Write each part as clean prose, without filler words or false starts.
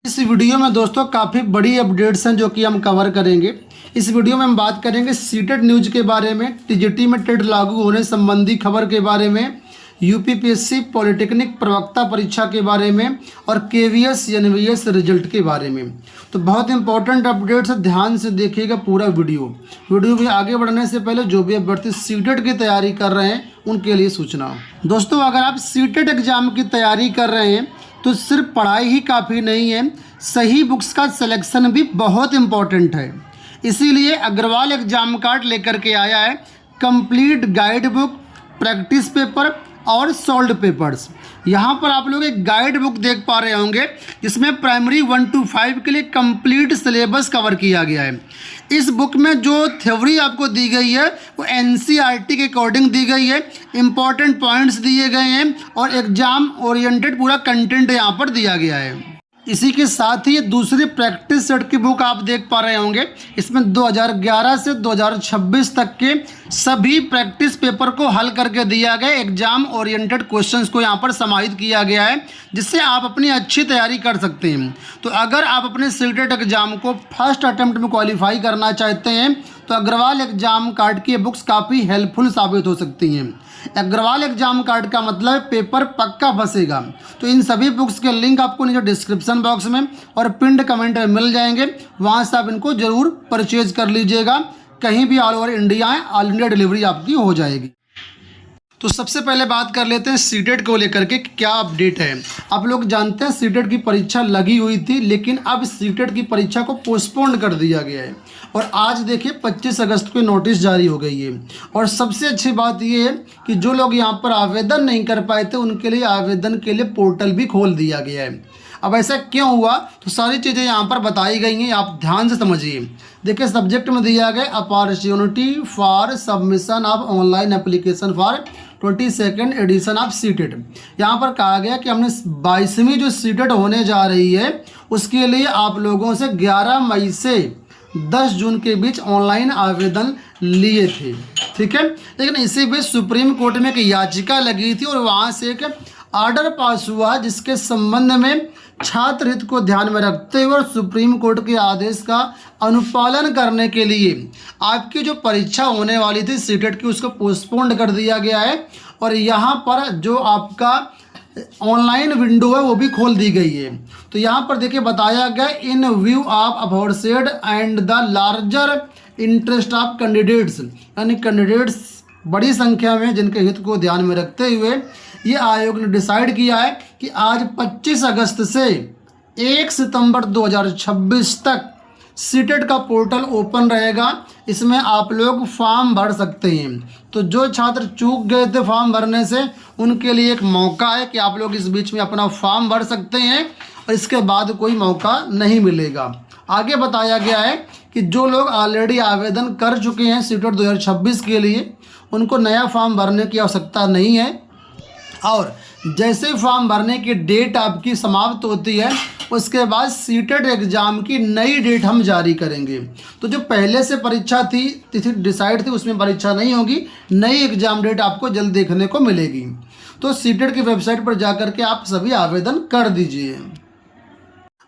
इस वीडियो में दोस्तों काफ़ी बड़ी अपडेट्स हैं जो कि हम कवर करेंगे। इस वीडियो में हम बात करेंगे सीटेट न्यूज के बारे में, टीजीटी में टेट लागू होने संबंधी खबर के बारे में, यूपीपीएससी पॉलिटेक्निक प्रवक्ता परीक्षा के बारे में और केवीएस एनवीएस रिजल्ट के बारे में। तो बहुत इंपॉर्टेंट अपडेट्स है, ध्यान से देखिएगा पूरा वीडियो में आगे बढ़ने से पहले जो भी अभ्यर्थी सीटेट की तैयारी कर रहे हैं उनके लिए सूचना। दोस्तों, अगर आप सीटेट एग्जाम की तैयारी कर रहे हैं तो सिर्फ पढ़ाई ही काफ़ी नहीं है, सही बुक्स का सिलेक्शन भी बहुत इम्पॉर्टेंट है। इसीलिए अग्रवाल एग्जाम कार्ड लेकर के आया है complete guide book, practice paper और सॉल्व पेपर्स। यहाँ पर आप लोग एक गाइड बुक देख पा रहे होंगे जिसमें प्राइमरी 1 to 5 के लिए कंप्लीट सिलेबस कवर किया गया है। इस बुक में जो थ्योरी आपको दी गई है वो एनसीईआरटी के अकॉर्डिंग दी गई है, इंपॉर्टेंट पॉइंट्स दिए गए हैं और एग्जाम ओरिएंटेड पूरा कंटेंट यहाँ पर दिया गया है। इसी के साथ ही ये दूसरी प्रैक्टिस सेट की बुक आप देख पा रहे होंगे, इसमें 2011 से 2026 तक के सभी प्रैक्टिस पेपर को हल करके दिया गया, एग्जाम ओरिएंटेड क्वेश्चंस को यहाँ पर समाहित किया गया है जिससे आप अपनी अच्छी तैयारी कर सकते हैं। तो अगर आप अपने सीटेट एग्जाम को फर्स्ट अटेम्प्ट में क्वालिफाई करना चाहते हैं तो अग्रवाल एग्जाम कार्ड की बुक्स काफ़ी हेल्पफुल साबित हो सकती हैं। अग्रवाल एग्जाम कार्ड का मतलब पेपर पक्का फंसेगा। तो इन सभी बुक्स के लिंक आपको नीचे डिस्क्रिप्शन बॉक्स में और पिंड कमेंट में मिल जाएंगे, वहां से आप इनको जरूर परचेज कर लीजिएगा। कहीं भी ऑल ओवर इंडिया है, ऑल इंडिया डिलीवरी आपकी हो जाएगी। तो सबसे पहले बात कर लेते हैं सीटेट को लेकर के क्या अपडेट है। आप लोग जानते हैं सीटेट की परीक्षा लगी हुई थी, लेकिन अब सीटेट की परीक्षा को पोस्टपोन कर दिया गया है और आज देखिए 25 अगस्त को नोटिस जारी हो गई है। और सबसे अच्छी बात ये है कि जो लोग यहाँ पर आवेदन नहीं कर पाए थे उनके लिए आवेदन के लिए पोर्टल भी खोल दिया गया है। अब ऐसा क्यों हुआ, तो सारी चीज़ें यहाँ पर बताई गई हैं, आप ध्यान से समझिए। देखिए, सब्जेक्ट में दिया गया opportunity for submission of online application for 22nd edition of CTET. यहाँ पर कहा गया कि हमने 22वीं जो सीटेट होने जा रही है उसके लिए आप लोगों से 11 मई से 10 जून के बीच ऑनलाइन आवेदन लिए थे, ठीक है। लेकिन इसी बीच सुप्रीम कोर्ट में एक याचिका लगी थी और वहाँ से एक आर्डर पास हुआ जिसके संबंध में छात्र हित को ध्यान में रखते हुए और सुप्रीम कोर्ट के आदेश का अनुपालन करने के लिए आपकी जो परीक्षा होने वाली थी सीटेट की उसको पोस्टपोन कर दिया गया है। और यहाँ पर जो आपका ऑनलाइन विंडो है वो भी खोल दी गई है। तो यहाँ पर देखिए बताया गया इन view of aforesaid and the larger interest of candidates, यानी कैंडिडेट्स बड़ी संख्या में जिनके हित को ध्यान में रखते हुए ये आयोग ने डिसाइड किया है कि आज 25 अगस्त से 1 सितंबर 2026 तक सीटेट का पोर्टल ओपन रहेगा। इसमें आप लोग फॉर्म भर सकते हैं। तो जो छात्र चूक गए थे फॉर्म भरने से उनके लिए एक मौका है कि आप लोग इस बीच में अपना फॉर्म भर सकते हैं और इसके बाद कोई मौका नहीं मिलेगा। आगे बताया गया है कि जो लोग ऑलरेडी आवेदन कर चुके हैं सीटेट 2026 के लिए उनको नया फॉर्म भरने की आवश्यकता नहीं है और जैसे फॉर्म भरने की डेट आपकी समाप्त होती है उसके बाद सीटेट एग्ज़ाम की नई डेट हम जारी करेंगे। तो जो पहले से परीक्षा थी तिथि डिसाइड थी उसमें परीक्षा नहीं होगी, नई एग्ज़ाम डेट आपको जल्द देखने को मिलेगी। तो सीटेट की वेबसाइट पर जाकर के आप सभी आवेदन कर दीजिए।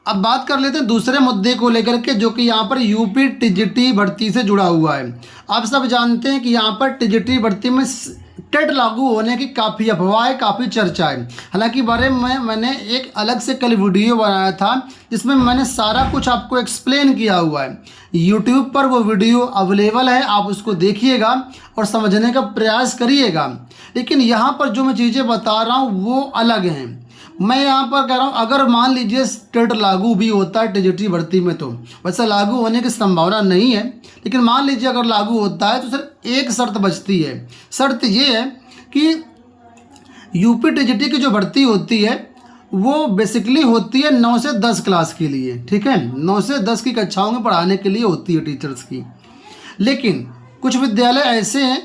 अब बात कर लेते हैं दूसरे मुद्दे को लेकर के जो कि यहाँ पर यूपी टीजीटी भर्ती से जुड़ा हुआ है। आप सब जानते हैं कि यहाँ पर टीजीटी भर्ती में टेट लागू होने की काफ़ी अफवाह है, काफ़ी चर्चा है। हालांकि बारे में मैंने एक अलग से कल वीडियो बनाया था जिसमें मैंने सारा कुछ आपको एक्सप्लेन किया हुआ है। यूट्यूब पर वो वीडियो अवेलेबल है, आप उसको देखिएगा और समझने का प्रयास करिएगा। लेकिन यहाँ पर जो मैं चीज़ें बता रहा हूँ वो अलग हैं। मैं यहाँ पर कह रहा हूँ अगर मान लीजिए टेट लागू भी होता है टीजीटी भर्ती में, तो वैसे लागू होने की संभावना नहीं है, लेकिन मान लीजिए अगर लागू होता है तो सिर्फ एक शर्त बचती है। शर्त ये है कि यूपी टीजीटी की जो भर्ती होती है वो बेसिकली होती है 9 से 10 क्लास के लिए, ठीक है। 9 से 10 की कक्षाओं में पढ़ाने के लिए होती है टीचर्स की। लेकिन कुछ विद्यालय ऐसे हैं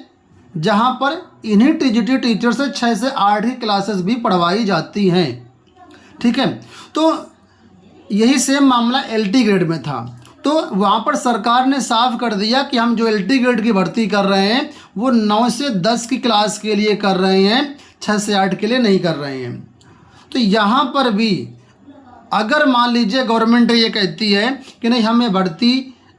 जहाँ पर इन्हीं टीजीटी टीचर से 6 से 8 ही क्लासेस भी पढ़वाई जाती हैं, ठीक है। तो यही सेम मामला एलटी ग्रेड में था। तो वहाँ पर सरकार ने साफ कर दिया कि हम जो एलटी ग्रेड की भर्ती कर रहे हैं वो 9 से 10 की क्लास के लिए कर रहे हैं, 6 से 8 के लिए नहीं कर रहे हैं। तो यहाँ पर भी अगर मान लीजिए गवर्नमेंट ये कहती है कि नहीं हमें भर्ती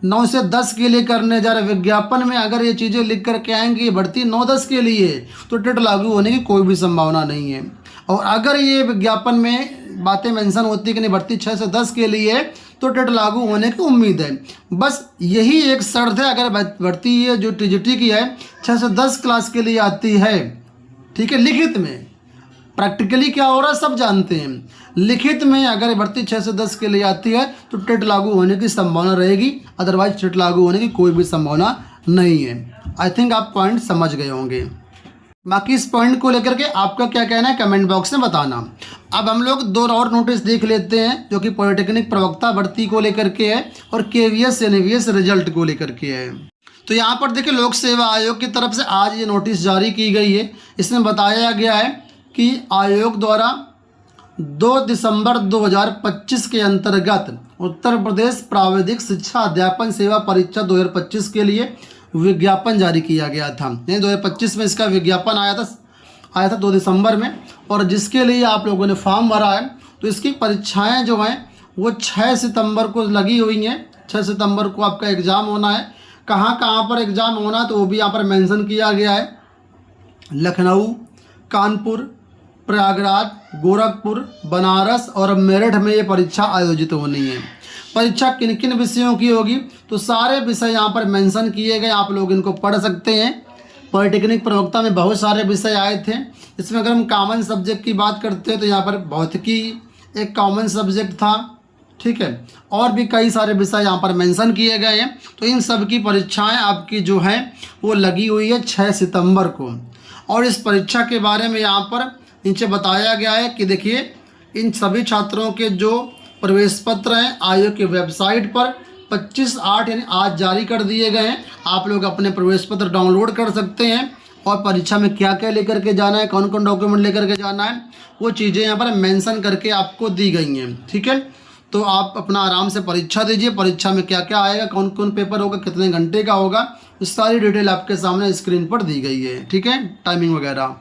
9 से 10 के लिए करने जा रहे, विज्ञापन में अगर ये चीज़ें लिख कर के आएंगी भर्ती 9-10 के लिए, तो टेट लागू होने की कोई भी संभावना नहीं है। और अगर ये विज्ञापन में बातें मेंशन होती है कि नहीं भर्ती 6 से 10 के लिए, तो टेट लागू होने की उम्मीद है। बस यही एक शर्त है, अगर भर्ती ये जो टीजीटी की है 6 से 10 क्लास के लिए आती है, ठीक है, लिखित में, प्रैक्टिकली क्या हो रहा है सब जानते हैं, लिखित में अगर भर्ती 6 से 10 के लिए आती है तो टेट लागू होने की संभावना रहेगी, अदरवाइज टेट लागू होने की कोई भी संभावना नहीं है। आई थिंक आप पॉइंट समझ गए होंगे। बाकी इस पॉइंट को लेकर के आपका क्या कहना है कमेंट बॉक्स में बताना। अब हम लोग 2 और नोटिस देख लेते हैं जो कि पॉलिटेक्निक प्रवक्ता भर्ती को लेकर के है और केवीएस एनवीएस रिजल्ट को लेकर के है। तो यहाँ पर देखिए लोक सेवा आयोग की तरफ से आज ये नोटिस जारी की गई है। इसमें बताया गया है कि आयोग द्वारा 2 दिसंबर 2025 के अंतर्गत उत्तर प्रदेश प्राविधिक शिक्षा अध्यापन सेवा परीक्षा 2025 के लिए विज्ञापन जारी किया गया था। यानी 2025 में इसका विज्ञापन आया था 2 दिसंबर में, और जिसके लिए आप लोगों ने फॉर्म भरा है। तो इसकी परीक्षाएं जो हैं वो 6 सितंबर को लगी हुई हैं। 6 सितंबर को आपका एग्ज़ाम होना है। कहाँ कहाँ पर एग्ज़ाम होना है तो वो भी यहाँ पर मेंशन किया गया है। लखनऊ, कानपुर, प्रयागराज, गोरखपुर, बनारस और मेरठ में ये परीक्षा आयोजित होनी है। परीक्षा किन किन विषयों की होगी तो सारे विषय यहाँ पर मेंशन किए गए, आप लोग इनको पढ़ सकते हैं। पॉलिटेक्निक प्रवक्ता में बहुत सारे विषय आए थे। इसमें अगर हम कॉमन सब्जेक्ट की बात करते हैं तो यहाँ पर भौतिकी एक कॉमन सब्जेक्ट था, ठीक है, और भी कई सारे विषय यहाँ पर मेंशन किए गए हैं। तो इन सब की परीक्षाएं आपकी जो हैं वो लगी हुई है 6 सितंबर को। और इस परीक्षा के बारे में यहाँ पर नीचे बताया गया है कि देखिए इन सभी छात्रों के जो प्रवेश पत्र हैं आयोग की वेबसाइट पर 25/8 यानी आज जारी कर दिए गए हैं। आप लोग अपने प्रवेश पत्र डाउनलोड कर सकते हैं और परीक्षा में क्या क्या लेकर के जाना है, कौन कौन डॉक्यूमेंट लेकर के जाना है, वो चीज़ें यहाँ पर मेंशन करके आपको दी गई हैं, ठीक है। तो आप अपना आराम से परीक्षा दीजिए। परीक्षा में क्या क्या आएगा, कौन कौन पेपर होगा, कितने घंटे का होगा, इस सारी डिटेल आपके सामने स्क्रीन पर दी गई है, ठीक है, टाइमिंग वगैरह।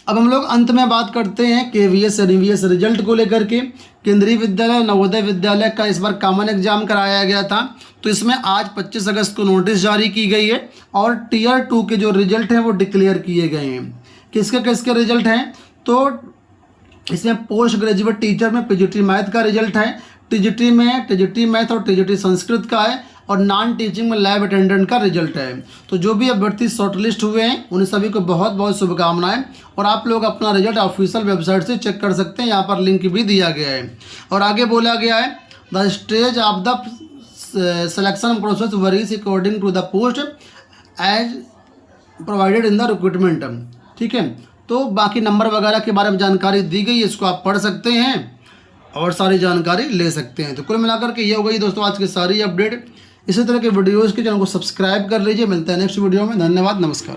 अब हम लोग अंत में बात करते हैं केवीएस एनवीएस रिजल्ट को लेकर के। केंद्रीय विद्यालय नवोदय विद्यालय का इस बार कॉमन एग्जाम कराया गया था। तो इसमें आज 25 अगस्त को नोटिस जारी की गई है और टियर 2 के जो रिजल्ट हैं वो डिक्लेयर किए गए हैं। किसके किसके रिजल्ट हैं तो इसमें पोस्ट ग्रेजुएट टीचर में पीजीटी मैथ का रिजल्ट है, टीजीटी में टीजीटी मैथ और टीजीटी संस्कृत का है, और नॉन टीचिंग में लैब अटेंडेंट का रिजल्ट है। तो जो भी अभ्यर्थी शॉर्टलिस्ट हुए हैं उन सभी को बहुत बहुत शुभकामनाएं। और आप लोग अपना रिजल्ट ऑफिशियल वेबसाइट से चेक कर सकते हैं, यहाँ पर लिंक भी दिया गया है। और आगे बोला गया है the stage of the selection process varies according to the post as provided in the recruitment, ठीक है। तो बाकी नंबर वगैरह के बारे में जानकारी दी गई है, इसको आप पढ़ सकते हैं और सारी जानकारी ले सकते हैं। तो कुल मिलाकर के ये हो गई दोस्तों आज की सारी अपडेट। इसी तरह के वीडियोज़ के चैनल को सब्सक्राइब कर लीजिए। मिलते हैं नेक्स्ट वीडियो में। धन्यवाद, नमस्कार।